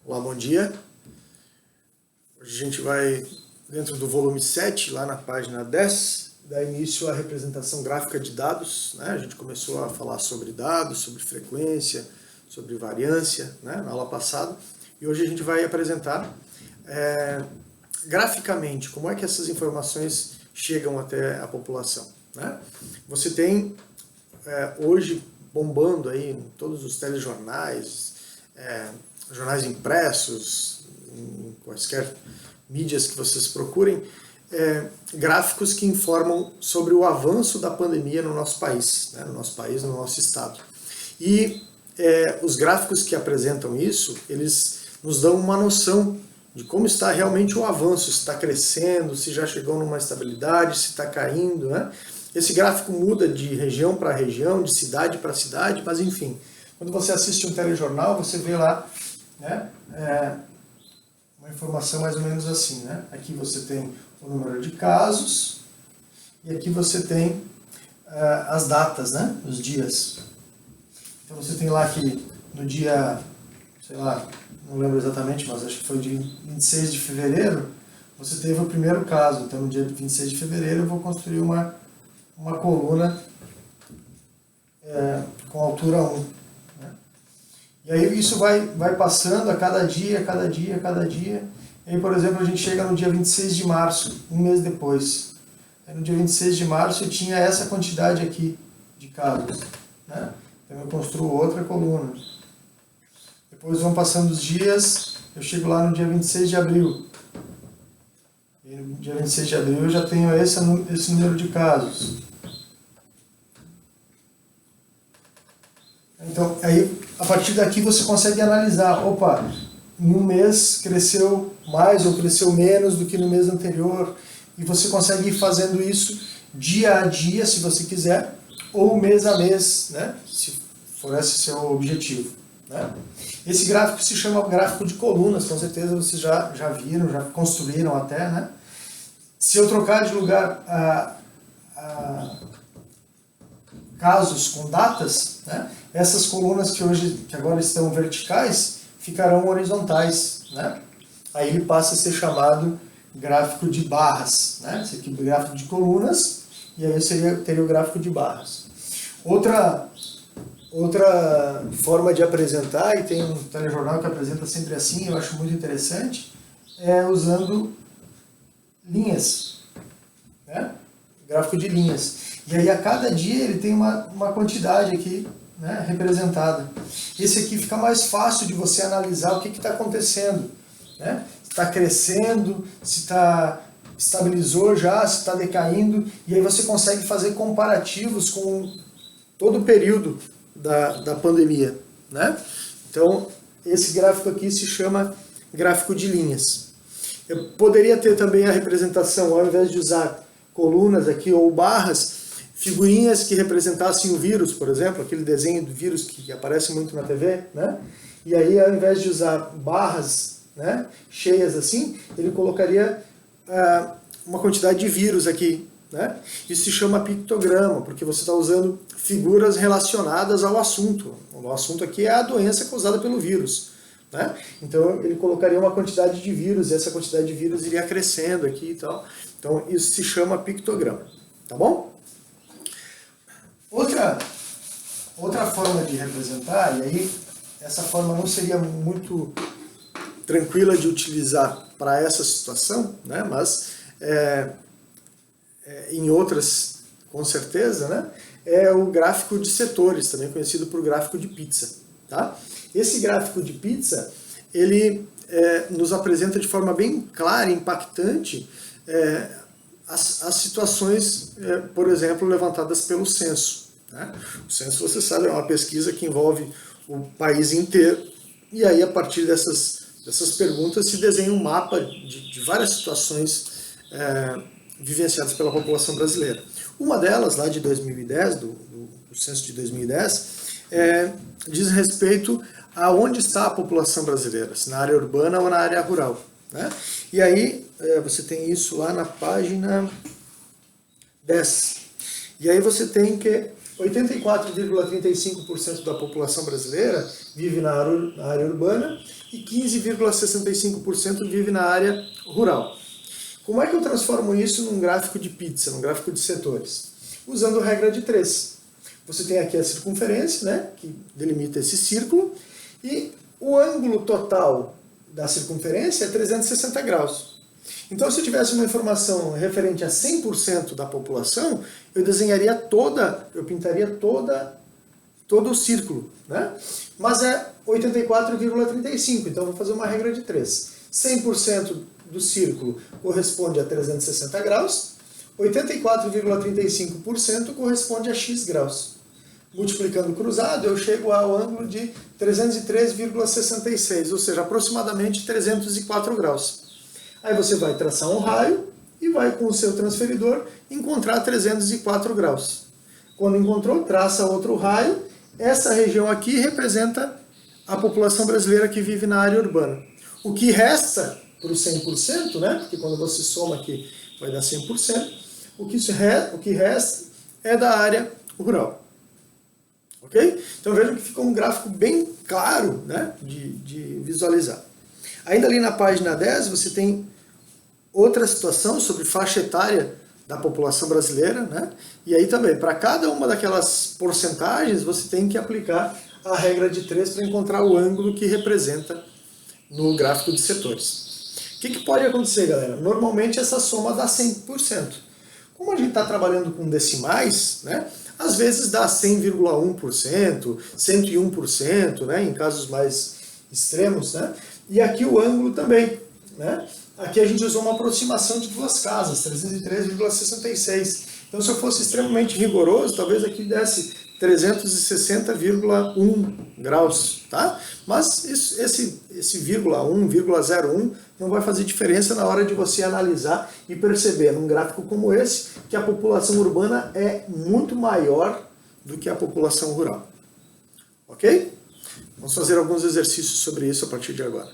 Olá, bom dia. Hoje a gente vai, dentro do volume 7, lá na página 10, dar início à representação gráfica de dados. Né? A gente começou a falar sobre dados, sobre frequência, sobre variância, né? Na aula passada. E hoje a gente vai apresentar graficamente como é que essas informações chegam até a população. Né? Você tem hoje bombando aí em todos os telejornais, jornais impressos, em quaisquer mídias que vocês procurem, gráficos que informam sobre o avanço da pandemia no nosso país, né? No nosso estado. E os gráficos que apresentam isso, eles nos dão uma noção de como está realmente o avanço, se está crescendo, se já chegou numa estabilidade, se está caindo, né? Esse gráfico muda de região para região, de cidade para cidade, mas enfim, quando você assiste um telejornal, você vê lá, né, uma informação mais ou menos assim, né? Aqui você tem o número de casos e aqui você tem as datas, né, os dias. Então você tem lá que no dia, sei lá, não lembro exatamente, mas acho que foi dia 26 de fevereiro, você teve o primeiro caso. Então no dia 26 de fevereiro eu vou construir uma coluna com altura 1. Né? E aí isso vai passando a cada dia, cada dia, cada dia. E aí, por exemplo, a gente chega no dia 26 de março, um mês depois. Aí, no dia 26 de março eu tinha essa quantidade aqui de casos. Né? Então eu construo outra coluna. Depois vão passando os dias, eu chego lá no dia 26 de abril. E no dia 26 de abril eu já tenho esse número de casos. Então, aí, a partir daqui você consegue analisar, opa, em um mês cresceu mais ou cresceu menos do que no mês anterior, e você consegue ir fazendo isso dia a dia, se você quiser, ou mês a mês, né, se for esse seu objetivo. Né? Esse gráfico se chama gráfico de colunas, com certeza vocês já viram, já construíram até, né? Se eu trocar de lugar casos com datas, né, essas colunas que agora estão verticais ficarão horizontais, né? Aí ele passa a ser chamado gráfico de barras, né? Esse aqui é o gráfico de colunas e aí eu teria o gráfico de barras. Outra forma de apresentar, e tem um telejornal que apresenta sempre assim, eu acho muito interessante, é usando linhas, né? Gráfico de linhas. E aí a cada dia ele tem uma quantidade aqui, né, representada. Esse aqui fica mais fácil de você analisar o que está acontecendo. Né? Se está crescendo, se estabilizou já, se está decaindo, e aí você consegue fazer comparativos com todo o período da pandemia. Né? Então, esse gráfico aqui se chama gráfico de linhas. Eu poderia ter também a representação, ao invés de usar colunas aqui ou barras, figurinhas que representassem o vírus, por exemplo, aquele desenho do vírus que aparece muito na TV, né? E aí, ao invés de usar barras, né, cheias assim, ele colocaria uma quantidade de vírus aqui, né? Isso se chama pictograma, porque você está usando figuras relacionadas ao assunto. O assunto aqui é a doença causada pelo vírus. Né? Então ele colocaria uma quantidade de vírus, e essa quantidade de vírus iria crescendo aqui e tal. Então isso se chama pictograma. Tá bom? Outra forma de representar, e aí essa forma não seria muito tranquila de utilizar para essa situação, né? Mas em outras, com certeza, né? É o gráfico de setores, também conhecido por gráfico de pizza. Tá? Esse gráfico de pizza, ele nos apresenta de forma bem clara e impactante as situações, por exemplo, levantadas pelo censo. Né? O censo, você sabe, é uma pesquisa que envolve o país inteiro, e aí a partir dessas perguntas se desenha um mapa de várias situações vivenciadas pela população brasileira. Uma delas, lá de 2010, do censo de 2010, diz respeito a onde está a população brasileira, se na área urbana ou na área rural. Né? E aí você tem isso lá na página 10. E aí você tem que 84,35% da população brasileira vive na área urbana e 15,65% vive na área rural. Como é que eu transformo isso num gráfico de pizza, num gráfico de setores? Usando regra de 3. Você tem aqui a circunferência, né, que delimita esse círculo, e o ângulo total da circunferência é 360 graus. Então, se eu tivesse uma informação referente a 100% da população, eu pintaria todo o círculo, né? Mas é 84,35, então eu vou fazer uma regra de 3. 100% do círculo corresponde a 360 graus, 84,35% corresponde a x graus. Multiplicando cruzado, eu chego ao ângulo de 303,66, ou seja, aproximadamente 304 graus. Aí você vai traçar um raio e vai com o seu transferidor encontrar 304 graus. Quando encontrou, traça outro raio. Essa região aqui representa a população brasileira que vive na área urbana. O que resta para o 100%, né? Porque quando você soma aqui vai dar 100%, o que resta é da área rural. Ok? Então vejam que ficou um gráfico bem claro, né, de visualizar. Ainda ali na página 10 você tem outra situação sobre faixa etária da população brasileira, né? E aí também, para cada uma daquelas porcentagens, você tem que aplicar a regra de 3 para encontrar o ângulo que representa no gráfico de setores. O que pode acontecer, galera? Normalmente essa soma dá 100%. Como a gente está trabalhando com decimais, né? Às vezes dá 100,1%, 101%, né? Em casos mais extremos, né? E aqui o ângulo também, né? Aqui a gente usou uma aproximação de duas casas, 303,66. Então, se eu fosse extremamente rigoroso, talvez aqui desse 360,1 graus, tá? Mas esse vírgula 1, vírgula 01 não vai fazer diferença na hora de você analisar e perceber, num gráfico como esse, que a população urbana é muito maior do que a população rural. Ok? Vamos fazer alguns exercícios sobre isso a partir de agora.